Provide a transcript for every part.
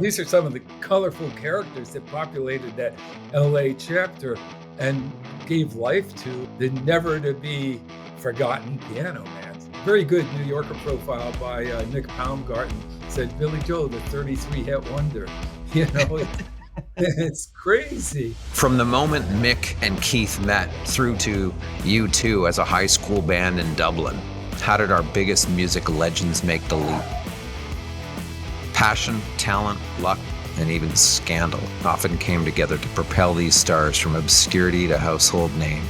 these are some of the colorful characters that populated that LA chapter and gave life to the never to be forgotten Piano Man. Very good New Yorker profile by Nick Baumgarten said Billy Joel, the 33 hit wonder. You know, it's crazy. From the moment Mick and Keith met through to U2 as a high school band in Dublin, how did our biggest music legends make the leap? Passion, talent, luck, and even scandal often came together to propel these stars from obscurity to household name.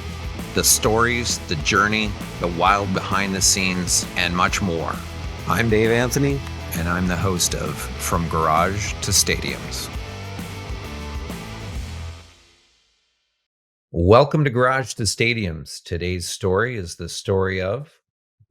The stories, the journey, the wild behind the scenes, and much more. I'm Dave Anthony, and I'm the host of From Garage to Stadiums. Welcome to Garage to Stadiums. Today's story is the story of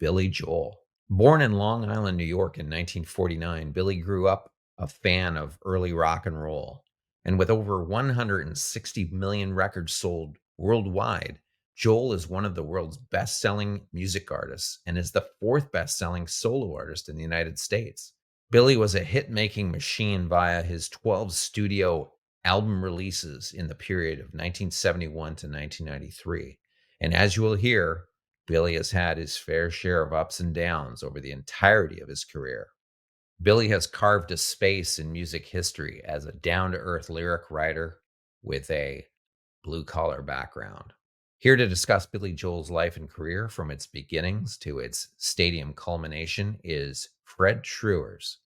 Billy Joel. Born in Long Island, New York in 1949, Billy grew up a fan of early rock and roll. And with over 160 million records sold worldwide, Joel is one of the world's best-selling music artists and is the fourth best-selling solo artist in the United States. Billy was a hit-making machine via his 12 studio album releases in the period of 1971 to 1993. And as you will hear, Billy has had his fair share of ups and downs over the entirety of his career. Billy has carved a space in music history as a down-to-earth lyric writer with a blue-collar background. Here to discuss Billy Joel's life and career from its beginnings to its stadium culmination is Fred Schruers,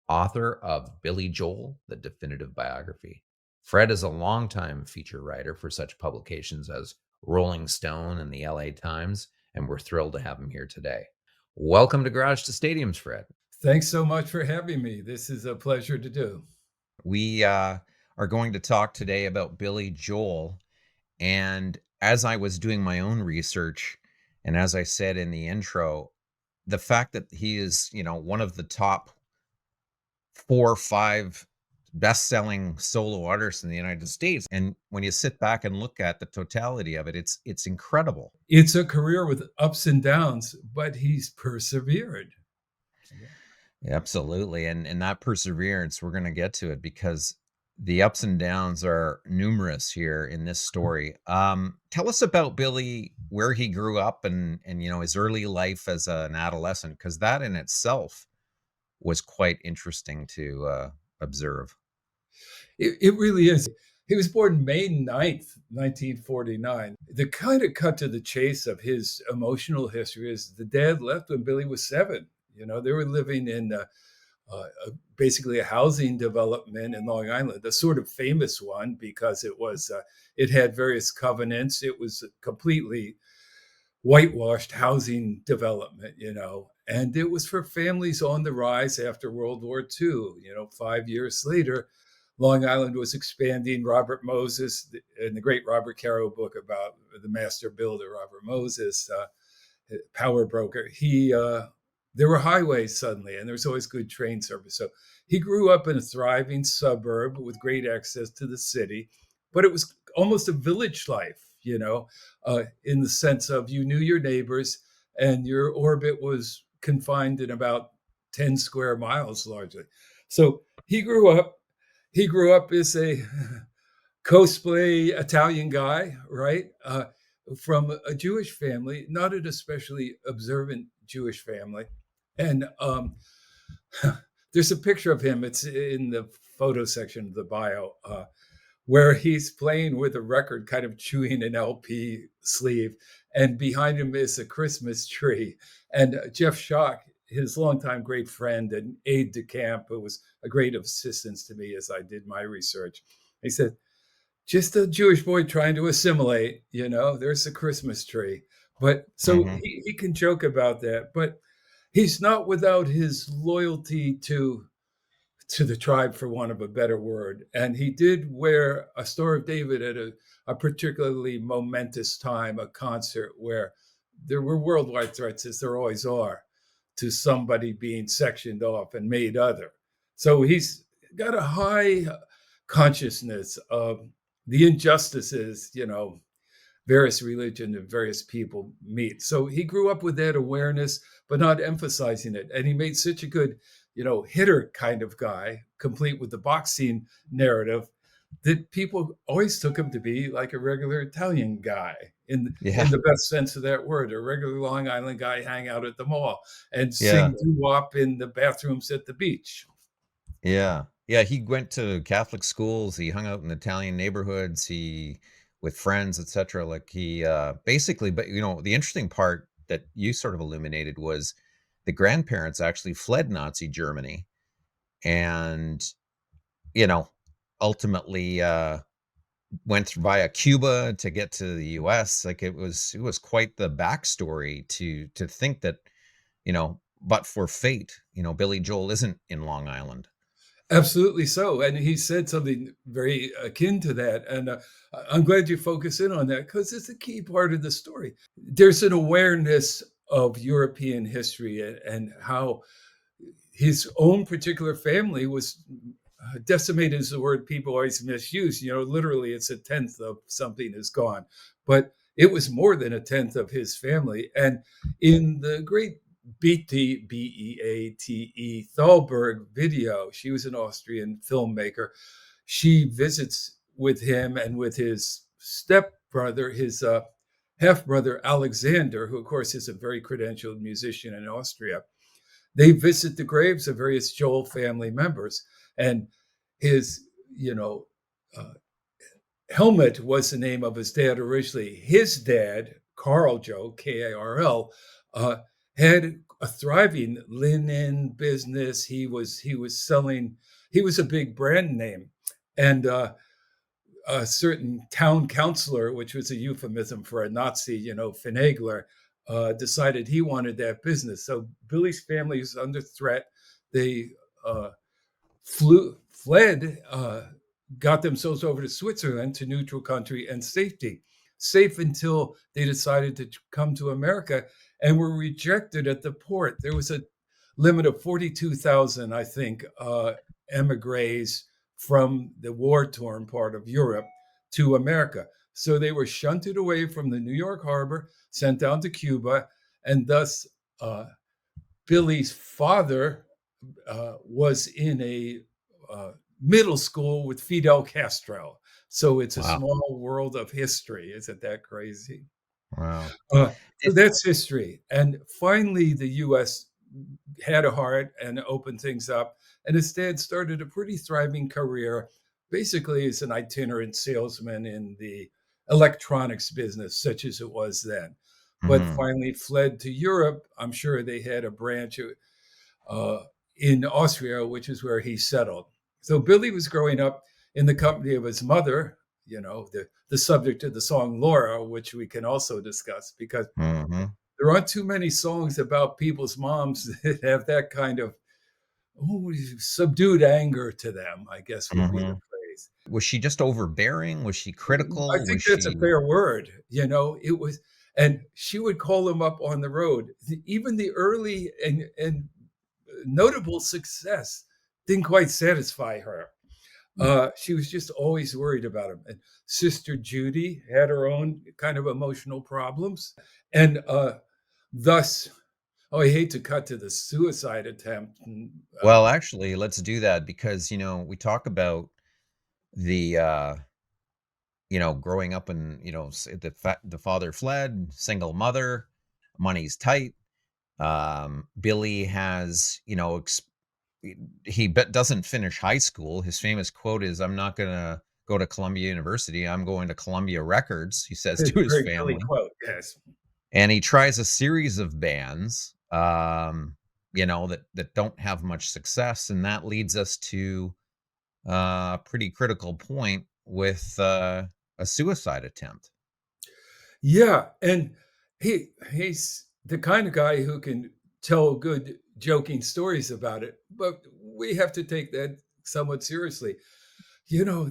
author of Billy Joel, the Definitive Biography. Fred is a longtime feature writer for such publications as Rolling Stone and the LA Times, and we're thrilled to have him here today. Welcome to Garage to Stadiums, Fred. Thanks so much for having me. This is a pleasure to do. We are going to talk today about Billy Joel. And as I was doing my own research, and as I said in the intro, the fact that he is, one of the top 4 or 5 best-selling solo artists in the United States. And when you sit back and look at the totality of it, it's incredible. It's a career with ups and downs, but he's persevered. Absolutely. And that perseverance, we're going to get to it because the ups and downs are numerous here in this story. Tell us about Billy, where he grew up and his early life as an adolescent, because that in itself was quite interesting to observe. It really is. He was born May 9th, 1949. The kind of cut to the chase of his emotional history is the dad left when Billy was 7. They were living in basically a housing development in Long Island, a sort of famous one because it had various covenants. It was a completely whitewashed housing development, and it was for families on the rise after World War II. 5 years later, Long Island was expanding. Robert Moses, in the great Robert Caro book about the master builder, Robert Moses, power broker, there were highways suddenly, and there was always good train service. So he grew up in a thriving suburb with great access to the city, but it was almost a village life, in the sense of you knew your neighbors and your orbit was confined in about 10 square miles largely. So he grew up as a cosplay Italian guy, right? From a Jewish family, not an especially observant Jewish family. And there's a picture of him. It's in the photo section of the bio, where he's playing with a record, kind of chewing an LP sleeve. And behind him is a Christmas tree. And Jeff Schock, his longtime great friend and aide de camp, who was a great assistance to me as I did my research, he said, just a Jewish boy trying to assimilate, there's a Christmas tree. But so he can joke about that, but he's not without his loyalty to the tribe, for want of a better word. And he did wear a Star of David at a particularly momentous time, a concert where there were worldwide threats, as there always are, to somebody being sectioned off and made other. So he's got a high consciousness of the injustices, various religions and various people meet. So he grew up with that awareness, but not emphasizing it. And he made such a good, hitter kind of guy, complete with the box scene narrative, that people always took him to be like a regular Italian guy Yeah. in the best sense of that word, a regular Long Island guy hang out at the mall and Yeah. sing doo-wop in the bathrooms at the beach. Yeah. Yeah, he went to Catholic schools, he hung out in Italian neighborhoods, he with friends, etcetera, like, he, basically but, the interesting part that you sort of illuminated was the grandparents actually fled Nazi Germany and, you know, ultimately, went via Cuba to get to the US, like, it was quite the backstory to think that, but for fate, Billy Joel isn't in Long Island. Absolutely so, and he said something very akin to that, and, I'm glad you focus in on that because it's a key part of the story. There's an awareness of European history and how his own particular family was decimated is the word people always misuse. Literally, it's a tenth of something is gone, but it was more than a tenth of his family. And in the great Beate Thalberg video, she was an Austrian filmmaker. She visits with him and with his stepbrother, his half brother Alexander, who of course is a very credentialed musician in Austria. They visit the graves of various Joel family members, and his, you know, uh, Helmut was the name of his dad originally. His dad, Carl Joe, Karl, uh, had a thriving linen business. He was selling. He was a big brand name, and a certain town councilor, which was a euphemism for a Nazi, finagler, decided he wanted that business. So Billy's family was under threat. They uh, fled, got themselves over to Switzerland, to neutral country and safety, safe until they decided to come to America and were rejected at the port. There was a limit of 42,000, I think, emigres from the war-torn part of Europe to America. So they were shunted away from the New York harbor, sent down to Cuba, and thus uh, Billy's father was in a uh, middle school with Fidel Castro. So it's a Wow. small world of history. Isn't that crazy? Wow. So It that's history. And finally, the US had a heart and opened things up. And his dad started a pretty thriving career, basically as an itinerant salesman in the electronics business, such as it was then. But mhm, finally fled to Europe. I'm sure they had a branch uh, in Austria, which is where he settled. So Billy was growing up in the company of his mother, the subject of the song Laura, which we can also discuss because mhm, there aren't too many songs about people's moms that have that kind of subdued anger to them, I guess would be the mhm. phrase. Was she just overbearing? Was she I critical? think Was that's a she fair word. It was, and she would call him up on the road. Even the early and notable success didn't quite satisfy her. She was just always worried about him. And Sister Judy had her own kind of emotional problems. And thus, oh, I hate to cut to the suicide attempt. Well, actually, let's do that because, we talk about the, growing up and, the father fled, single mother, money's tight. Billy has, doesn't finish high school. His famous quote is, "I'm not gonna go to Columbia University. I'm going to Columbia Records," he says It's to a his very Billy family. quote, yes. And he tries a series of bands, that don't have much success, and that leads us to a pretty critical point with, a suicide attempt. Yeah, and he's the kind of guy who can tell good joking stories about it, but we have to take that somewhat seriously.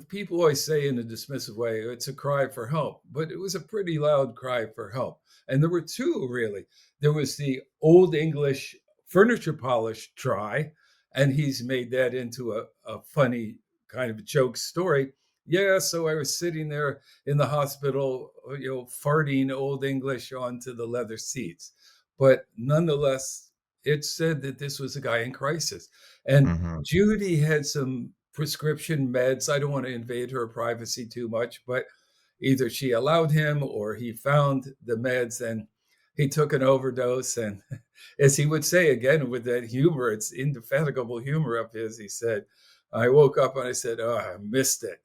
People always say in a dismissive way, it's a cry for help, but it was a pretty loud cry for help. And there were two really. There was the Old English furniture polish try, and he's made that into a funny kind of joke story. Yeah, so I was sitting there in the hospital, farting Old English onto the leather seats. But nonetheless, it said that this was a guy in crisis. And Mhm. Judy had some prescription meds. I don't want to invade her privacy too much, but either she allowed him or he found the meds and he took an overdose. And as he would say again with that humor, it's indefatigable humor of his, he said, I woke up and I said, oh, I missed it.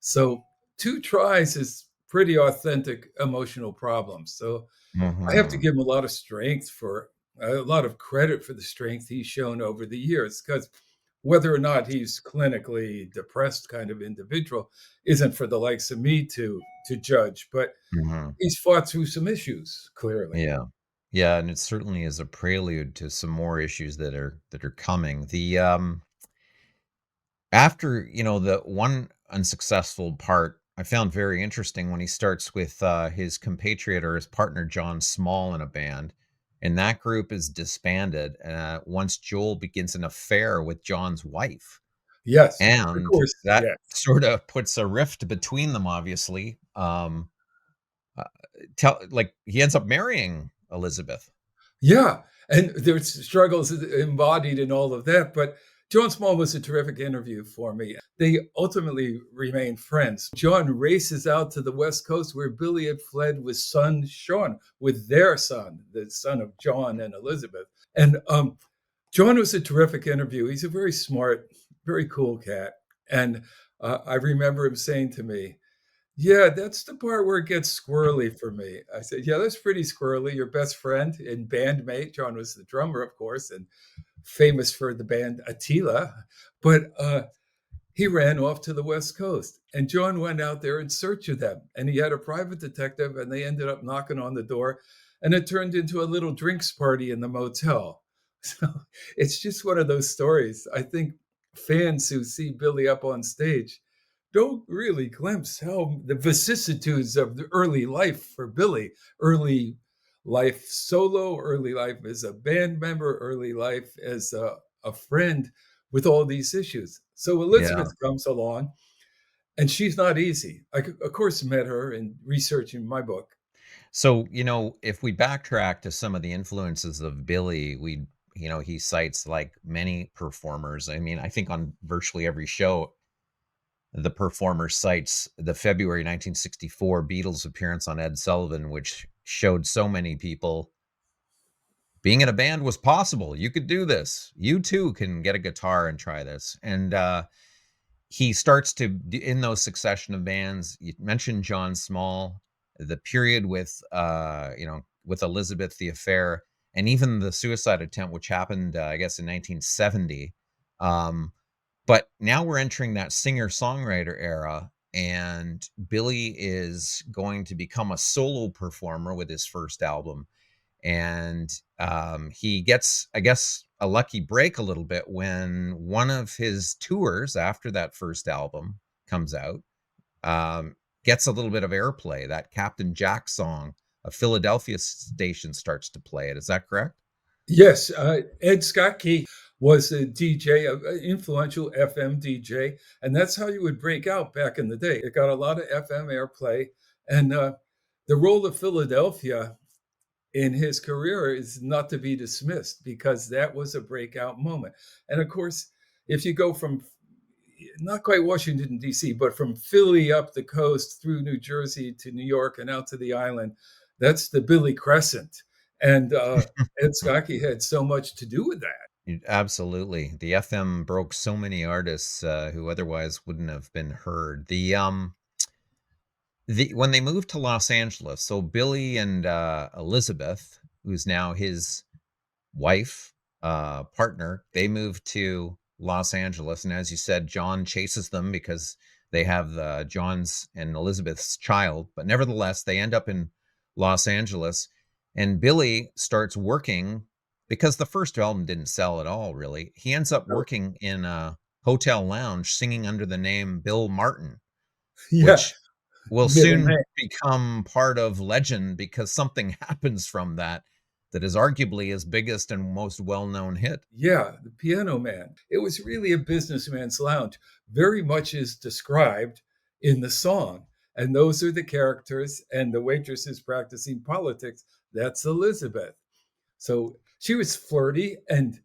So 2 tries is pretty authentic emotional problems. So I have to Mhm. give him a lot of strength for a lot of credit for the strength he's shown over the years, because whether or not he's clinically depressed kind of individual isn't for the likes of me to judge, but Mhm. he's fought through some issues, clearly. Yeah. Yeah, and it certainly is a prelude to some more issues that are coming. After, the one unsuccessful part I found very interesting when he starts with, his compatriot or his partner, John Small, in a band, and that group is disbanded, once Joel begins an affair with John's wife, Yes, of and course, that yes. sorta puts a rift between them, obviously. Uh, he ends up marrying Elizabeth. Yeah, and there's struggles embodied in all of that, but John Small was a terrific interview for me. They ultimately remained friends. John races out to the West Coast where Billy had fled with son Sean, with their son, the son of John and Elizabeth. And John was a terrific interview. He's a very smart, very cool cat. And I remember him saying to me, yeah, that's the part where it gets squirrely for me. I said, yeah, that's pretty squirrely. Your best friend and bandmate, John was the drummer, of course, and famous for the band Attila. But he ran off to the West Coast, and John went out there in search of them. And he had a private detective, and they ended up knocking on the door, and it turned into a little drinks party in the motel. So it's just one of those stories. I think fans who see Billy up on stage don't really glimpse how the vicissitudes of the early life for Billy, early life solo, early life as a band member, early life as a friend with all these issues. So Yeah. Elizabeth comes along, and she's not easy. Of course, met her in researching my book. So, if we backtrack to some of the influences of Billy, he cites like many performers. I mean, I think on virtually every show, the performer cites the February 1964 Beatles appearance on Ed Sullivan, which showed so many people being in a band was possible. You could do this. You too can get a guitar and try this. And he starts to in those succession of bands. You mentioned John Small, the period with Elizabeth, the affair, and even the suicide attempt, which happened, I guess, in 1970. Um, but now we're entering that singer-songwriter era, and Billy is going to become a solo performer with his first album. And he gets, I guess, a lucky break a little bit when one of his tours after that first album comes out, um, gets a little bit of airplay. That Captain Jack song, a Philadelphia station starts to play it. Is that correct? Yes, Ed Scott Key was a DJ, an influential FM DJ, and that's how you would break out back in the day. It got a lot of FM airplay, and the role of Philadelphia in his career is not to be dismissed because that was a breakout moment. And of course, if you go from not quite Washington, D.C., but from Philly up the coast through New Jersey to New York and out to the island, that's the Billy Crescent. And Ed Skokie had so much to do with that. Absolutely. The FM broke so many artists who otherwise wouldn't have been heard. The when they moved to Los Angeles, so Billy and Elizabeth, who's now his wife, partner, they moved to Los Angeles, and as you said, John chases them because they have John's and Elizabeth's child, but nevertheless, they end up in Los Angeles, and Billy starts working because the first album didn't sell at all, really. He ends up So, working in a hotel lounge singing under the name Bill Martin, yeah, which will middle name. soon become part of legend because something happens from that is arguably his biggest and most well-known hit. Yeah, the Piano Man. It was really a businessman's lounge, very much is described in the song. And those are the characters, and the waitress is practicing politics. That's Elizabeth. So she was flirty and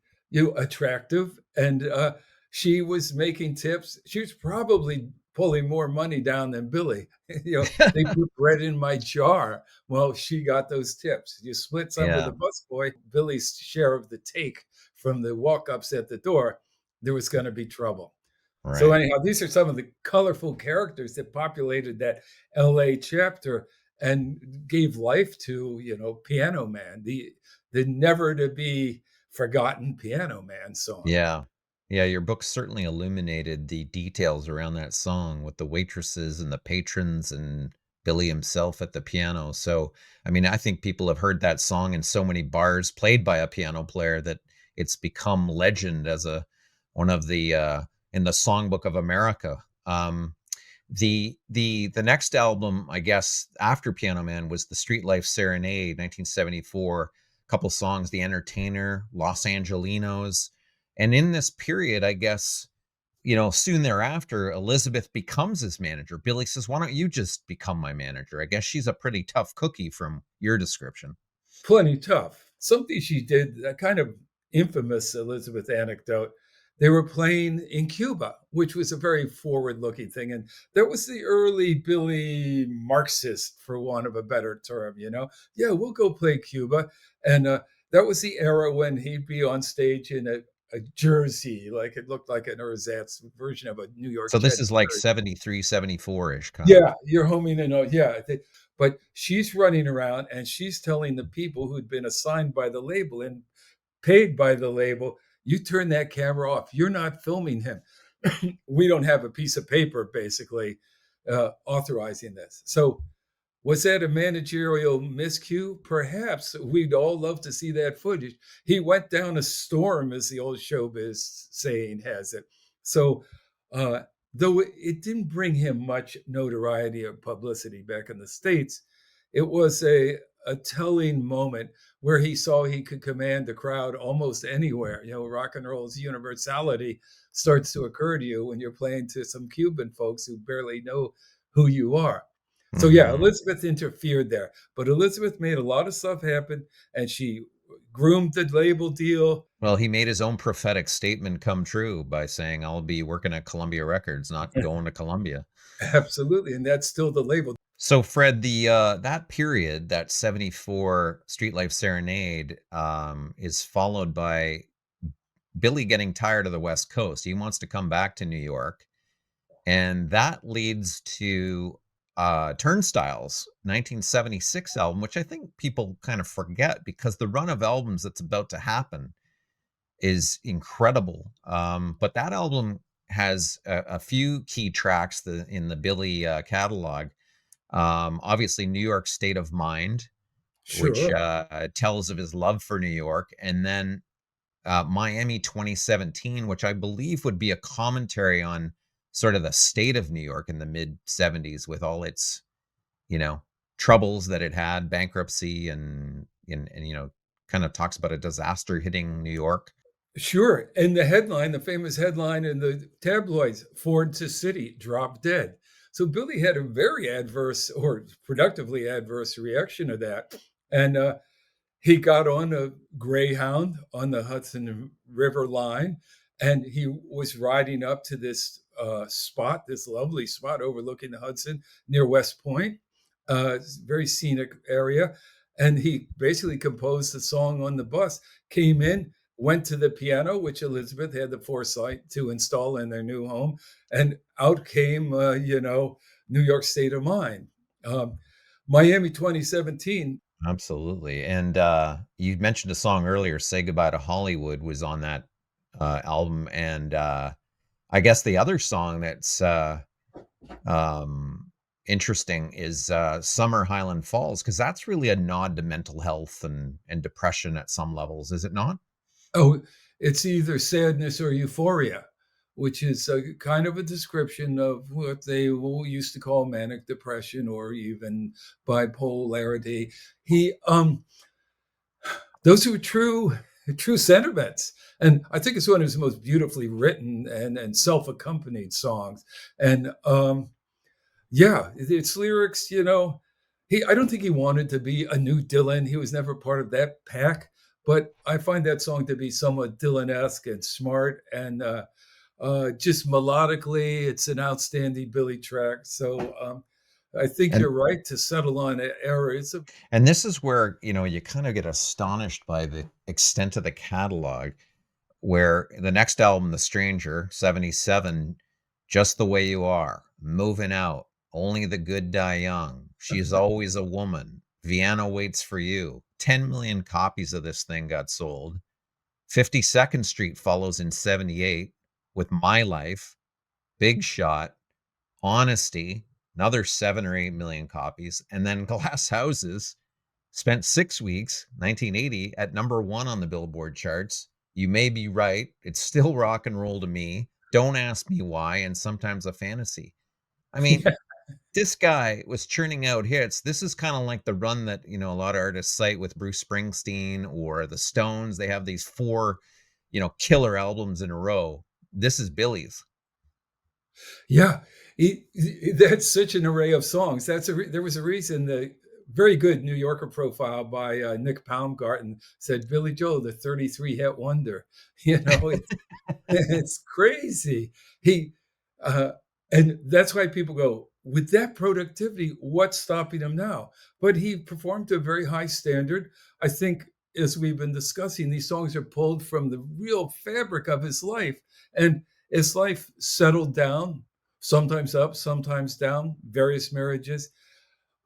attractive, and she was making tips. She was probably pulling more money down than Billy. They put bread in my jar. Well, she got those tips. You split some with Yeah, the busboy, Billy's share of the take from the walk-ups at the door, there was going to be trouble. So right. anyhow, these are some of the colorful characters that populated that LA chapter and gave life to, Piano Man, the never to be forgotten Piano Man song. Yeah. Yeah, your book certainly illuminated the details around that song with the waitresses and the patrons and Billy himself at the piano. So, I mean, I think people have heard that song in so many bars played by a piano player that it's become legend as a one of the in the songbook of America. The next album, I guess, after Piano Man was the Street Life Serenade, 1974. Couple songs, The Entertainer, Los Angelinos. And in this period, I guess, soon thereafter, Elizabeth becomes his manager. Billy says, "Why don't you just become my manager?" I guess she's a pretty tough cookie from your description. Plenty tough. Something she did, a kind of infamous Elizabeth anecdote. They were playing in Cuba, which was a very forward-looking thing, and that was the early Billy Marxist, for want of a better term. Yeah, we'll go play Cuba, and that was the era when he'd be on stage in a jersey, like it looked like an ersatz version of a New York So this Jets is like jersey. 73, 74-ish kind Yeah, of. you're homing in. Yeah, but she's running around and she's telling the people who'd been assigned by the label and paid by the label, you turn that camera off. You're not filming him. We don't have a piece of paper basically authorizing this. So was that a managerial miscue? Perhaps. We'd all love to see that footage. He went down a storm, as the old showbiz saying has it. So, uh, though it didn't bring him much notoriety or publicity back in the States, it was a telling moment where he saw he could command the crowd almost anywhere. Rock and roll's universality starts to occur to you when you're playing to some Cuban folks who barely know who you are. So yeah, Mhm. Elizabeth interfered there, but Elizabeth made a lot of stuff happen, and she groomed the label deal. Well, he made his own prophetic statement come true by saying, "I'll be working at Columbia Records, not going to Columbia." Absolutely, and that's still the label. So Fred, the that period, that 74 Street Life Serenade, is followed by Billy getting tired of the West Coast. He wants to come back to New York, and that leads to Turnstiles 1976 album, which I think people kind of forget because the run of albums that's about to happen is incredible. But that album has a few key tracks in the Billy catalog. Obviously, New York State of Mind, which Sure, tells of his love for New York, and then Miami 2017, which I believe would be a commentary on sort of the state of New York in the mid 70s with all its, you know, troubles that it had, bankruptcy and kind of talks about a disaster hitting New York. sure. And the famous headline in the tabloids, Ford to City, drop dead. So Billy had a very adverse or productively adverse reaction to that. And he got on a Greyhound on the Hudson River line, and he was riding up to this spot, this lovely spot overlooking the Hudson near West Point, very scenic area. And he basically composed the song on the bus, came in, went to the piano, which Elizabeth had the foresight to install in their new home, and out came, New York State of Mind. Um, Miami 2017. Absolutely. And you mentioned a song earlier, Say Goodbye to Hollywood was on that album. And I guess the other song that's um, interesting is Summer Highland Falls, because that's really a nod to mental health and depression at some levels, is it not? Oh, it's either sadness or euphoria, which is a kind of a description of what they used to call manic depression or even bipolarity. He Those were true sentiments. And I think it's one of his most beautifully written and self-accompanied songs. And yeah, it's lyrics. I don't think he wanted to be a new Dylan. He was never part of that pack, but I find that song to be somewhat Dylan-esque and smart, and just melodically, it's an outstanding Billy track. So I think And you're right to settle on Era. It's a and this is where, you kind of get astonished by the extent of the catalog, where the next album, The Stranger, 77, Just the Way You Are, Moving Out, Only the Good Die Young, She's Always a Woman, Vienna Waits for You. 10 million copies of this thing got sold. 52nd Street follows in 78 with My Life, Big Shot, Honesty, another 7 or 8 million copies. And then Glass Houses spent 6 weeks, 1980, at number 1 on the Billboard charts. You May Be Right, It's Still Rock and Roll to Me, Don't Ask Me Why, and Sometimes a Fantasy. I mean, yeah, this guy was churning out hits. This is kind of like the run that, a lot of artists cite with Bruce Springsteen or the Stones. They have these 4, killer albums in a row. This is Billy's. yeah. That's such an array of songs. There was a reason the very good New Yorker profile by Nick Baumgarten said Billy Joel, the 33 hit wonder. You know, it's crazy. He uh, and that's why people go, with that productivity, what's stopping him now? But he performed to a very high standard. I think, as we've been discussing, these songs are pulled from the real fabric of his life. And as life settled down, sometimes up, sometimes down, various marriages,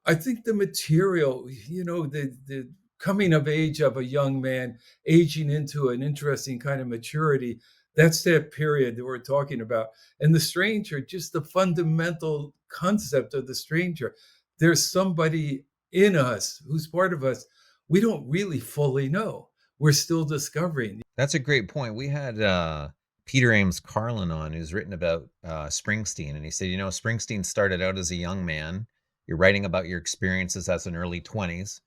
I think the material, the coming of age of a young man, aging into an interesting kind of maturity, that's that period that we're talking about. And the stranger, just the fundamental concept of the stranger. There's somebody in us who's part of us we don't really fully know. We're still discovering. That's a great point. We had Peter Ames Carlin on, who's written about Springsteen, and he said, Springsteen started out as a young man. You're writing about your experiences as an early 20s,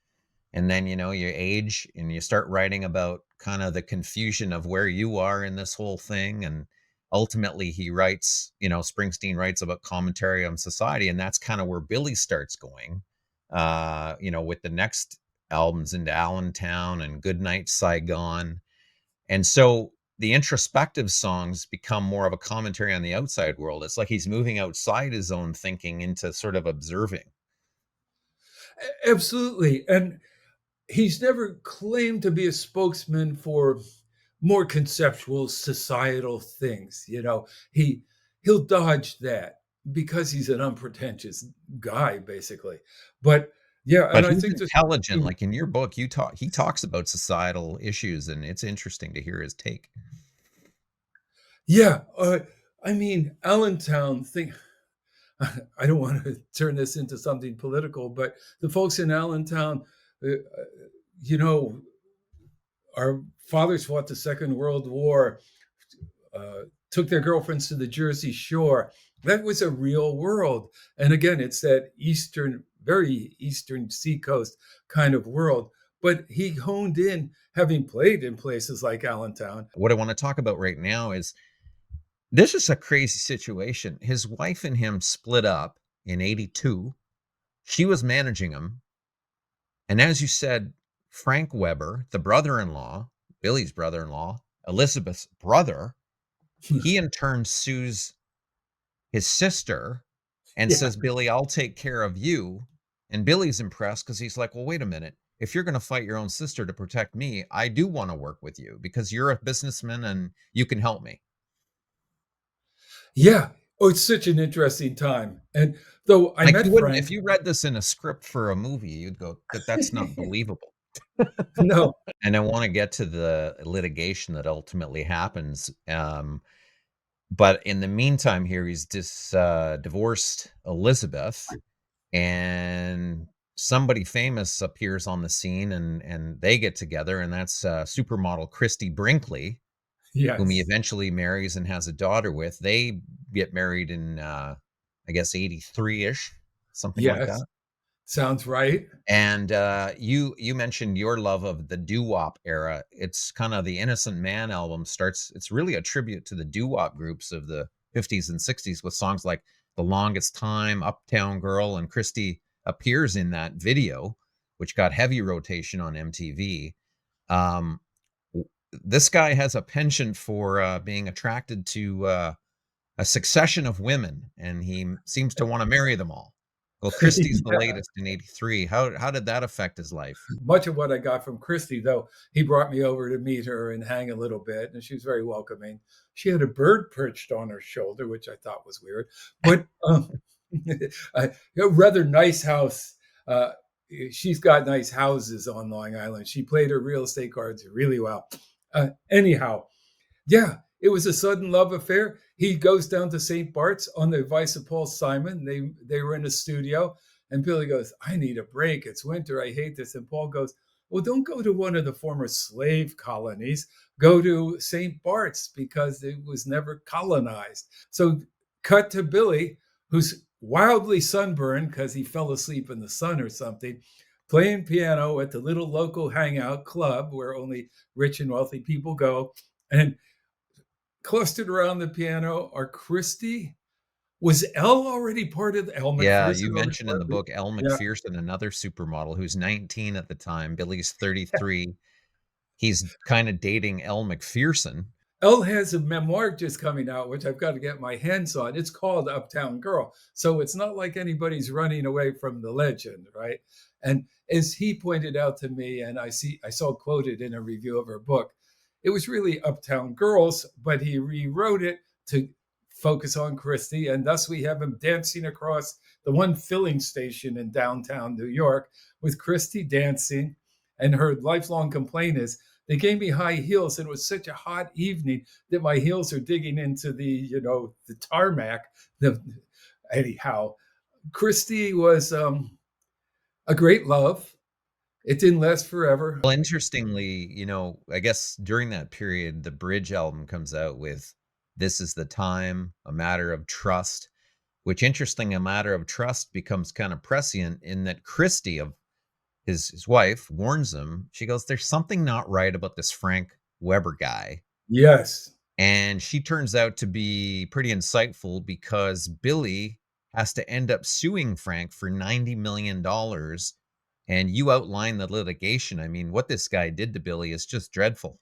and then you age and you start writing about kind of the confusion of where you are in this whole thing. And ultimately he writes, Springsteen writes about commentary on society, and that's kind of where Billy starts going, with the next albums into Allentown and Goodnight Saigon. And so the introspective songs become more of a commentary on the outside world. It's like he's moving outside his own thinking into sort of observing. Absolutely. And he's never claimed to be a spokesman for more conceptual societal things. He'll dodge that because he's an unpretentious guy, basically. But yeah, But and I he's think intelligent. Like in your book, he talks about societal issues, and it's interesting to hear his take. yeah, I mean, Allentown thing. I don't want to turn this into something political, but the folks in Allentown, uh, uh, you know, our fathers fought the Second World War, took their girlfriends to the Jersey Shore. That was a real world. And again, it's that very eastern seacoast kind of world. But he honed in, having played in places like Allentown. What I want to talk about right now is this is a crazy situation. His wife and him split up in 82. She was managing him. And as you said, Frank Weber, the brother in law, Billy's brother in law, Elizabeth's brother, he in turn sues his sister and Yeah. says, Billy, I'll take care of you. And Billy's impressed because he's like, well, wait a minute. If you're going to fight your own sister to protect me, I do want to work with you because you're a businessman and you can help me. Yeah. Oh, it's such an interesting time. And though I Like met you wouldn't, Frank, if you read this in a script for a movie, you'd go, that's not believable. no, And I want to get to the litigation that ultimately happens. But in the meantime, here he's divorced Elizabeth, and somebody famous appears on the scene, and they get together, and that's supermodel Christie Brinkley, whom he yes, eventually marries and has a daughter with. They get married in, I guess, 83-ish, something like yes, that. sounds right. And you mentioned your love of the doo-wop era. It's kind of the Innocent Man album starts. It's really a tribute to the doo-wop groups of the 50s and 60s with songs like "The Longest Time," "Uptown Girl," and Christie appears in that video, which got heavy rotation on MTV. this guy has a penchant for, being attracted to, a succession of women, and he seems to wanna marry them all. Well, Christie's the Yeah. latest in '83. How did that affect his life? Much of what I got from Christie, though, he brought me over to meet her and hang a little bit, and she was very welcoming. She had a bird perched on her shoulder, which I thought was weird, but a rather nice house. Uh, she's got nice houses on Long Island. She played her real estate cards really well. Anyhow, yeah, it was a sudden love affair. He goes down to St. Bart's on the advice of Paul Simon. They were in a studio, and Billy goes, "I need a break. It's winter. I hate this." And Paul goes, "Well, don't go to one of the former slave colonies. Go to St. Bart's because it was never colonized." So, cut to Billy, who's wildly sunburned because he fell asleep in the sun or something, playing piano at the little local hangout club where only rich and wealthy people go. And clustered around the piano are Christie. Was Elle already part of Elle Yeah, you McPherson already mentioned in part the of it? book Elle Yeah. McPherson, another supermodel who's 19 at the time. Billy's 33. He's kinda dating Elle McPherson. Elle has a memoir just coming out, which I've got to get my hands on. It's called Uptown Girl. So it's not like anybody's running away from the legend, right? And as he pointed out to me, and I saw quoted in a review of her book, it was really Uptown Girls, but he rewrote it to focus on Christie. And thus we have him dancing across the one filling station in downtown New York with Christie dancing. And her lifelong complaint is, they gave me high heels, and it was such a hot evening that my heels are digging into the tarmac. The, anyhow, Christie was a great love. It didn't last forever. Well, interestingly, I guess during that period, the Bridge album comes out with "This Is the Time," "A Matter of Trust," which interesting, "A Matter of Trust" becomes kind of prescient in that Christie of his wife warns him. She goes, "There's something not right about this Frank Weber guy." Yes. And she turns out to be pretty insightful because Billy has to end up suing Frank for $90 million. And you outline the litigation. I mean, what this guy did to Billy is just dreadful.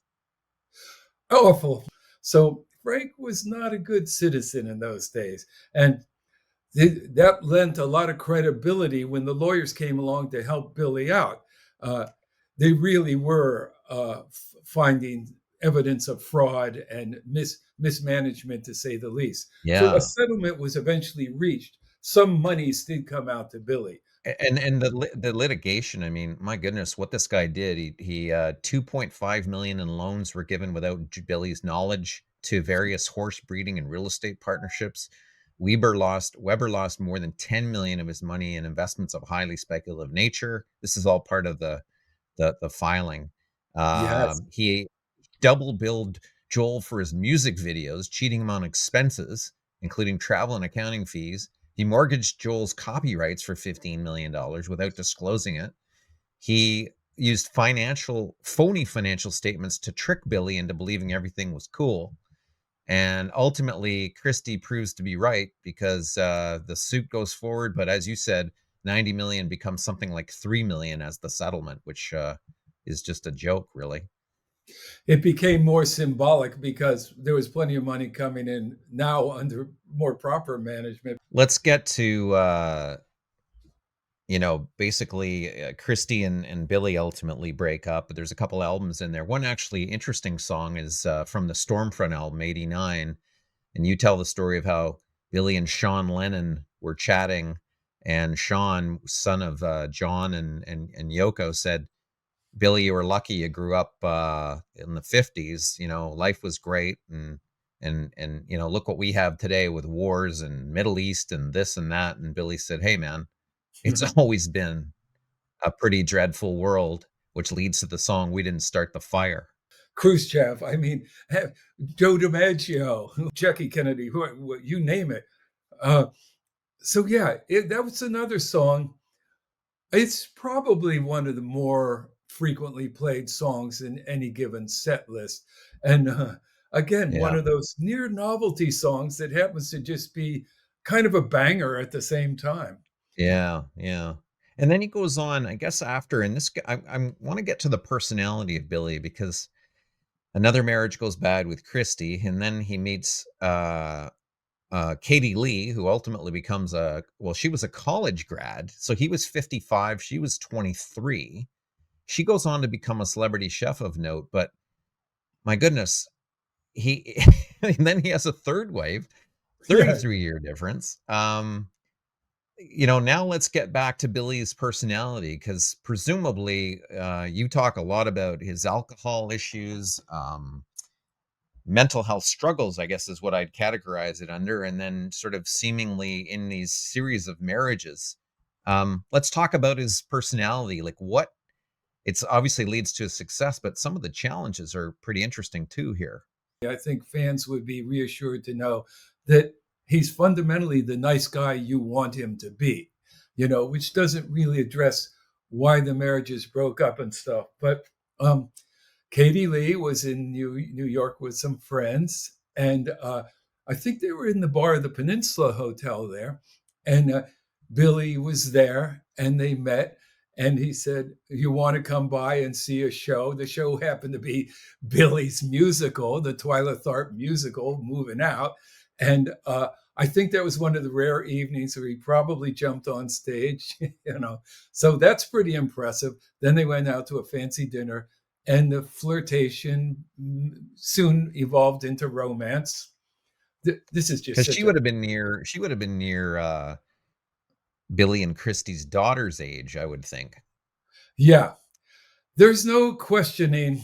Awful. So Frank was not a good citizen in those days. And that lent a lot of credibility when the lawyers came along to help Billy out. Uh, they really were finding evidence of fraud and mismanagement, to say the least. So a Yeah. settlement was eventually reached. Some monies did come out to Billy. And the litigation, I mean, my goodness, what this guy did, he 2.5 million in loans were given without Billy's knowledge to various horse breeding and real estate partnerships. Weber lost more than 10 million of his money in investments of highly speculative nature. This is all part of the filing. Yes. He double billed Joel for his music videos, cheating him on expenses, including travel and accounting fees. He mortgaged Joel's copyrights for $15 million without disclosing it. He used phony financial statements to trick Billy into believing everything was cool. And ultimately, Christie proves to be right because the suit goes forward. But as you said, 90 million becomes something like 3 million as the settlement, which is just a joke, really. It became more symbolic because there was plenty of money coming in now under more proper management. Let's get to basically Christie and Billy ultimately break up, but there's a couple albums in there. One actually interesting song is from the Stormfront album, '89. And you tell the story of how Billy and Sean Lennon were chatting, and Sean, son of John and Yoko, said, "Billy, you were lucky you grew up in the '50s. Life was great, and look what we have today with wars and Middle East and this and that." And Billy said, "Hey, man, it's always been a pretty dreadful world," which leads to the song "We Didn't Start the Fire." Khrushchev, I mean, Joe DiMaggio, Jackie Kennedy, you name it. Uh, so yeah, that was another song. It's probably one of the more frequently played songs in any given set list. And again, one Yeah. of those near novelty songs that happens to just be kind of a banger at the same time. Yeah, yeah. And then he goes on, I guess after, and this, I want to get to the personality of Billy because Another marriage goes bad with Christie, and then he meets Katie Lee, who ultimately becomes she was a college grad. So he was 55, she was 23. She goes on to become a celebrity chef of note, but my goodness, he and then he has a third wife, Yeah. 33-year difference. Now let's get back to Billy's personality, because presumably you talk a lot about his alcohol issues, mental health struggles, I guess is what I'd categorize it under, and then sort of seemingly in these series of marriages. Let's talk about his personality. Like, what it's obviously leads to success, but some of the challenges are pretty interesting too here. I think fans would be reassured to know that he's fundamentally the nice guy you want him to be, which doesn't really address why the marriages broke up and stuff. But Katie Lee was in New York with some friends, and I think they were in the bar of the Peninsula Hotel there, and Billy was there, and they met. And he said, "You want to come by and see a show?" The show happened to be Billy's musical, the Twyla Tharp musical, Moving Out. And I think that was one of the rare evenings where he probably jumped on stage, So that's pretty impressive. Then they went out to a fancy dinner, and the flirtation soon evolved into romance. This is just Because such a she would have been near Billy and Christie's daughter's age, I would think. yeah. There's no questioning.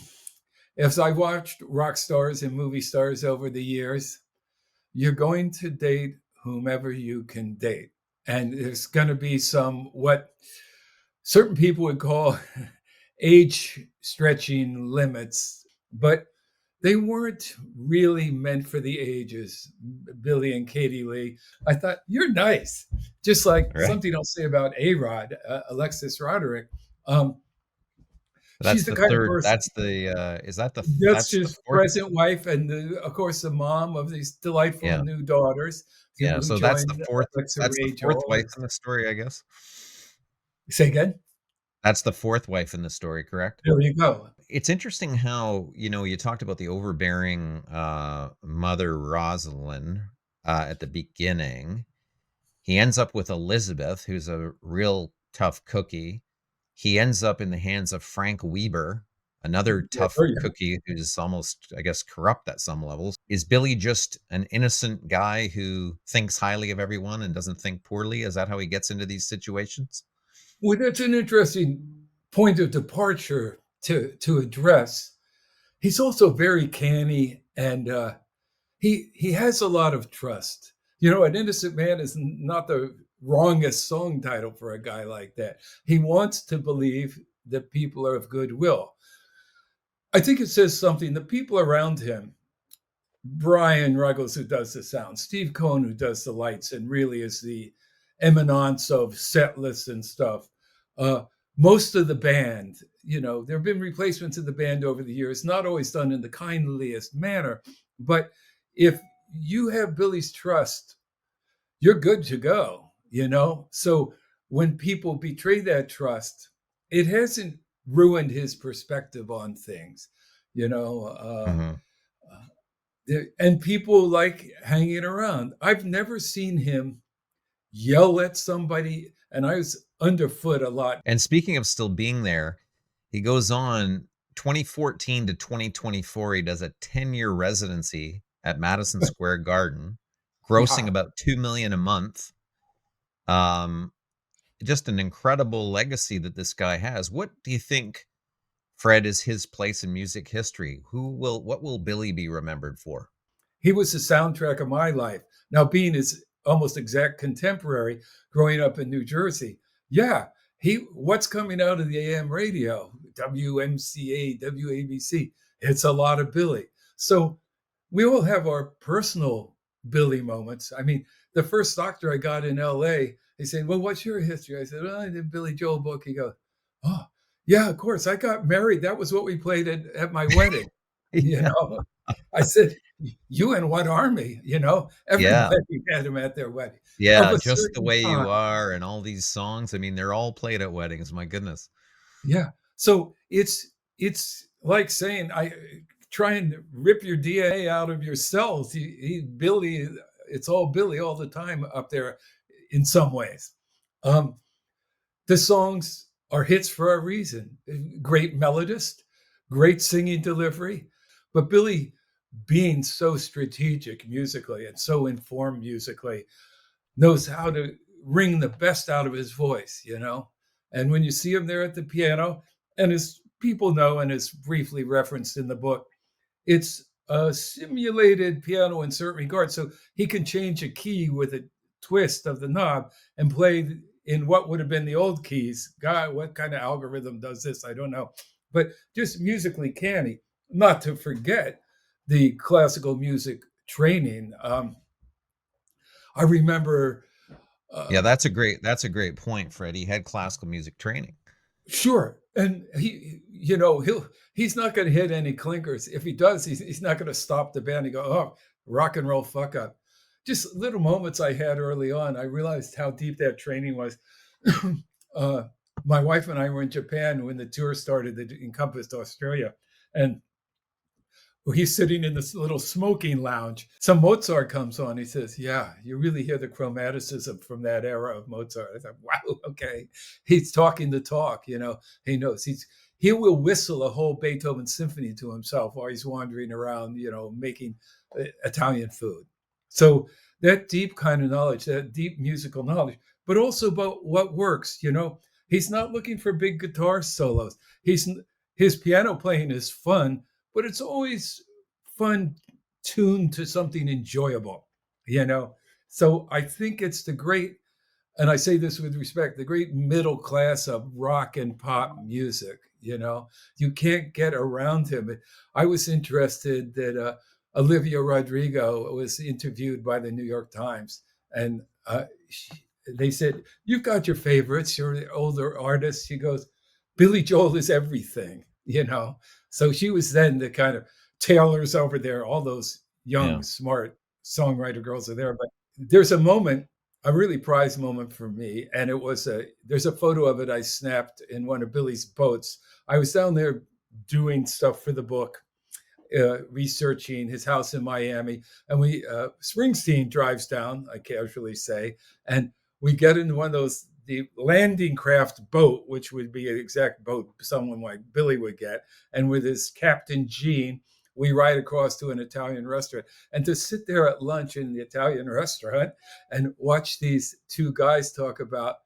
As I watched rock stars and movie stars over the years, you're going to date whomever you can date. And there's going to be some what certain people would call age stretching limits, but they weren't really meant for the ages. Billy and Katie Lee. I thought, you're nice. Just like Right. something I'll say about A Rod, Alexis Roderick. Um, That's she's the the kind of third. person that's That's the his fourth. present wife, and of course the mom of these delightful Yeah. new daughters Yeah. who So that's the joined fourth. Alexa That's the Ray fourth Joel. wife in the story, I guess. Say again. That's the fourth wife in the story, correct? There you go. It's interesting how, you talked about the overbearing mother, Rosalind, at the beginning. He ends up with Elizabeth, who's a real tough cookie. He ends up in the hands of Frank Weber, another Yeah, tough there you go. cookie who's almost, I guess, corrupt at some levels. Is Billy just an innocent guy who thinks highly of everyone and doesn't think poorly? Is that how he gets into these situations? Well, that's an interesting point of departure to address. He's also very canny, and he has a lot of trust. An innocent man is not the wrongest song title for a guy like that. He wants to believe that people are of goodwill. I think it says something. The people around him, Brian Ruggles, who does the sound, Steve Cohn, who does the lights, and really is the eminence of set lists and stuff. Uh, Most of the band, there have been replacements of the band over the years, not always done in the kindliest manner. But if you have Billy's trust, you're good to go. So when people betray that trust, it hasn't ruined his perspective on things, you know. Mhm. And people like hanging around. I've never seen him yell at somebody, and I was underfoot a lot. And speaking of still being there, he goes on 2014 to 2024. He does a 10-year residency at Madison Square Garden, grossing Yeah, about 2 million a month. Um, just an incredible legacy that this guy has. What do you think, Fred, is his place in music history? What will Billy be remembered for? he was the soundtrack of my life. Now, being his almost exact contemporary, growing up in New Jersey, yeah, what's coming out of the AM radio, WMCA, WABC, it's a lot of Billy. So we all have our personal Billy moments. I mean, the first doctor I got in LA, he said, "Well, what's your history?" I said, "Oh, I did Billy Joel book." He goes, "Oh, yeah, of course. I got married. That was what we played at my wedding." You Yeah. know, I said, "You and what army?" Yeah. Everybody had him at their wedding of Yeah, a Just the certain Way You time. Are and all these songs. I mean, they're all played at weddings, my goodness. Yeah. So it's like saying I try and rip your DNA out of your cells. Billy, it's all Billy all the time up there in some ways. Um, the songs are hits for a reason. Great melodist, great singing delivery, but Billy, being so strategic musically and so informed musically, knows how to wring the best out of his voice, you know? And when you see him there at the piano, and as people know and is briefly referenced in the book, it's a simulated piano in certain regards. So he can change a key with a twist of the knob and play in what would have been the old keys. God, what kind of algorithm does this? I don't know. But just musically canny, not to forget the classical music training. I remember Yeah, uh, that's a great point, Fred. He had classical music training. Sure. And he's not going to hit any clinkers. If he does, he's not going to stop the band and go, oh, rock and roll fuck up. Just little moments I had early on, I realized how deep that training was. uh, my wife and I were in Japan when the tour started that encompassed Australia. And he's sitting in this little smoking lounge. Some Mozart comes on. He says, yeah, you really hear the chromaticism from that era of Mozart. I thought, wow, okay. He's talking the talk, he knows. He will whistle a whole Beethoven symphony to himself while he's wandering around, making Italian food. So that deep kind of knowledge, that deep musical knowledge, but also about what works, he's not looking for big guitar solos. His piano playing is fun, but it's always fun tuned to something enjoyable, you know? So I think it's the great, and I say this with respect, the great middle class of rock and pop music, You can't get around him. I was interested that Olivia Rodrigo was interviewed by the New York Times, and they said, you've got your favorites, you're the older artists. She goes, Billy Joel is everything. So she was then the kind of Taylor's over there, all those Yeah. young, smart songwriter girls are there. But there's a moment, a really prized moment for me. And there's a photo of it I snapped in one of Billy's boats. I was down there doing stuff for the book, researching his house in Miami. And Springsteen drives down, I casually say, and we get into one of the landing craft boat, which would be an exact boat someone like Billy would get. And with his Captain Gene, we ride across to an Italian restaurant. And to sit there at lunch in the Italian restaurant and watch these two guys talk about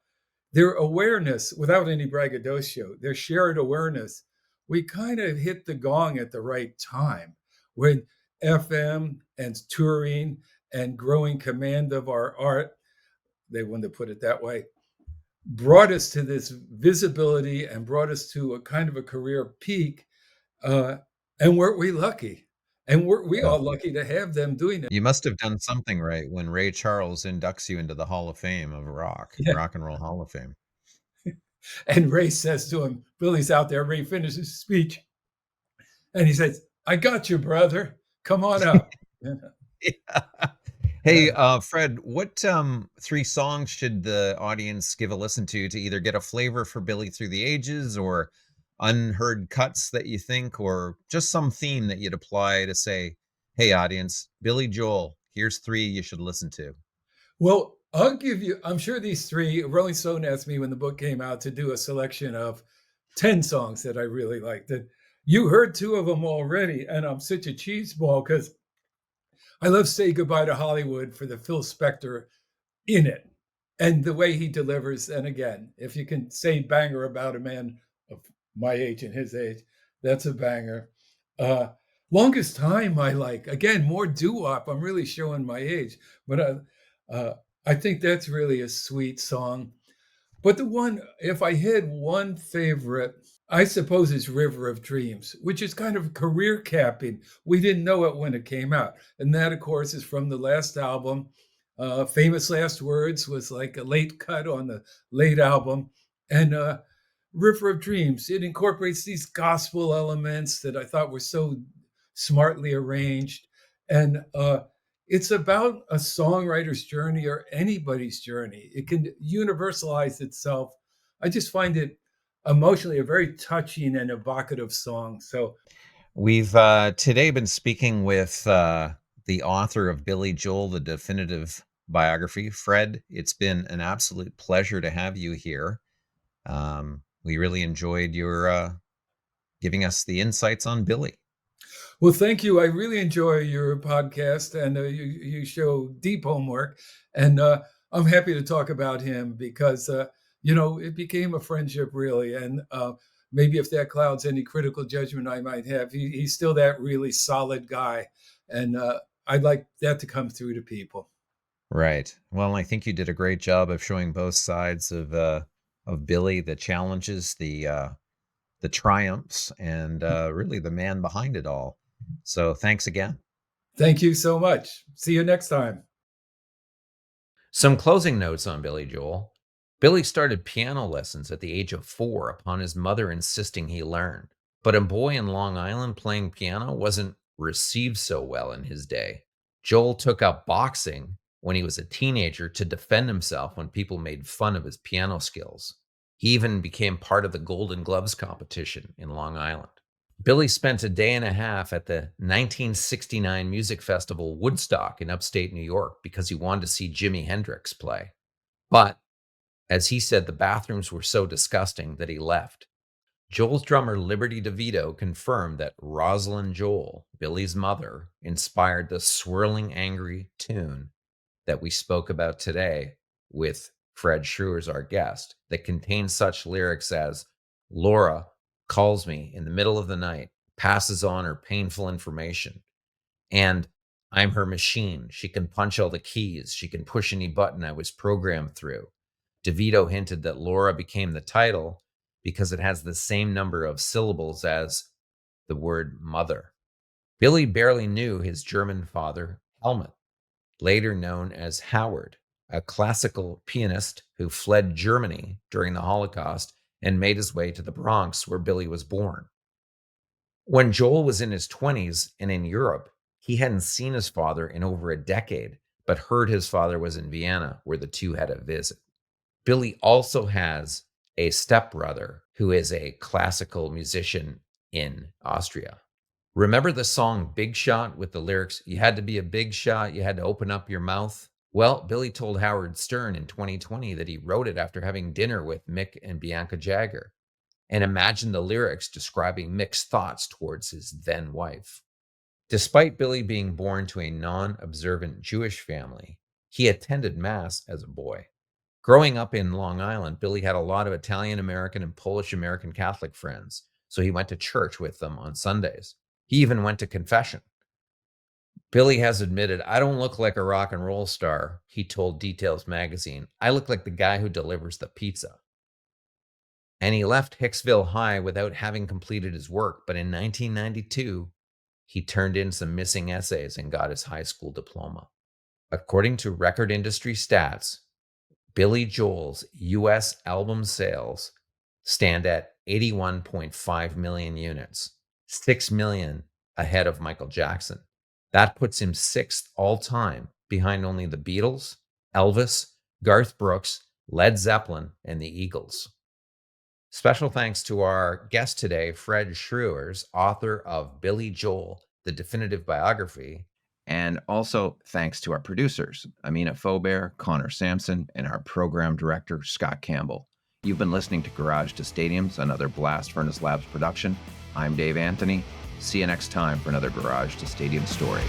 their awareness without any braggadocio, their shared awareness, we kind of hit the gong at the right time when FM and touring and growing command of our art, they wouldn't have put it that way, brought us to this visibility and brought us to a kind of a career peak. Uh, and weren't we lucky? And we're we Yeah. all lucky to have them doing it. You must have done something right when Ray Charles inducts you into the Hall of Fame of Yeah. Rock and Roll Hall of Fame. And Ray says to him, Billy's out there, Ray finishes his speech, and he says, I got you, brother. Come on up. Yeah. Yeah. Hey, Yeah. Fred, what 3 songs should the audience give a listen to either get a flavor for Billy through the ages or unheard cuts that you think, or just some theme that you'd apply to say, hey, audience, Billy Joel, here's 3 you should listen to. Well, I'm sure these three, Rolling Stone asked me when the book came out to do a selection of 10 songs that I really liked. That you heard 2 of them already, and I'm such a cheese ball because I love Say Goodbye to Hollywood for the Phil Spector in it and the way he delivers. And again, if you can say banger about a man of my age and his age, that's a banger. Uh, Longest Time I like. Again, more doo-wop. I'm really showing my age, but I think that's really a sweet song. But the one, if I had one favorite, I suppose it's River of Dreams, which is kind of career capping. We didn't know it when it came out. And that, of course, is from the last album. Famous Last Words was like a late cut on the late album. And River of Dreams, it incorporates these gospel elements that I thought were so smartly arranged. And it's about a songwriter's journey or anybody's journey. It can universalize itself. I just find it emotionally a very touching and evocative song. So We've today been speaking with the author of Billy Joel, the definitive biography. Fred, it's been an absolute pleasure to have you here. We really enjoyed your giving us the insights on Billy. Well, thank you. I really enjoy your podcast, and you show deep homework. And I'm happy to talk about him because, it became a friendship, really. And maybe if that clouds any critical judgment I might have, he's still that really solid guy. And I'd like that to come through to people. Right. Well, I think you did a great job of showing both sides of Billy, the challenges, the triumphs, and really the man behind it all. So thanks again. Thank you so much. See you next time. Some closing notes on Billy Joel. Billy started piano lessons at the age of 4 upon his mother insisting he learn. But a boy in Long Island playing piano wasn't received so well in his day. Joel took up boxing when he was a teenager to defend himself when people made fun of his piano skills. He even became part of the Golden Gloves competition in Long Island. Billy spent a day and a half at the 1969 music festival Woodstock in upstate New York because he wanted to see Jimi Hendrix play. But, as he said, the bathrooms were so disgusting that he left. Joel's drummer Liberty DeVito confirmed that Rosalind Joel, Billy's mother, inspired the swirling, angry tune that we spoke about today with Fred Schruers, our guest, that contains such lyrics as Laura calls me in the middle of the night, passes on her painful information, and I'm her machine. She can punch all the keys. She can push any button I was programmed through. DeVito hinted that Laura became the title because it has the same number of syllables as the word mother. Billy barely knew his German father, Helmut, later known as Howard, a classical pianist who fled Germany during the Holocaust and made his way to the Bronx, where Billy was born. When Joel was in his 20s and in Europe, he hadn't seen his father in over a decade, but heard his father was in Vienna, where the two had a visit. Billy also has a stepbrother who is a classical musician in Austria. Remember the song Big Shot with the lyrics, "You had to be a big shot, you had to open up your mouth"? Well, Billy told Howard Stern in 2020 that he wrote it after having dinner with Mick and Bianca Jagger. And imagine the lyrics describing Mick's thoughts towards his then wife. Despite Billy being born to a non-observant Jewish family, he attended Mass as a boy. Growing up in Long Island, Billy had a lot of Italian American and Polish American Catholic friends, so he went to church with them on Sundays. He even went to confession. Billy has admitted, "I don't look like a rock and roll star," he told Details magazine. "I look like the guy who delivers the pizza." And he left Hicksville High without having completed his work, but in 1992, he turned in some missing essays and got his high school diploma. According to record industry stats, Billy Joel's U.S. album sales stand at 81.5 million units, 6 million ahead of Michael Jackson. That puts him 6th all time, behind only the Beatles, Elvis, Garth Brooks, Led Zeppelin, and the Eagles. Special thanks to our guest today, Fred Schruers, author of Billy Joel, the definitive biography. And also thanks to our producers, Amina Faubert, Connor Sampson, and our program director, Scott Campbell. You've been listening to Garage to Stadiums, another Blast Furnace Labs production. I'm Dave Anthony. See you next time for another Garage to Stadium story.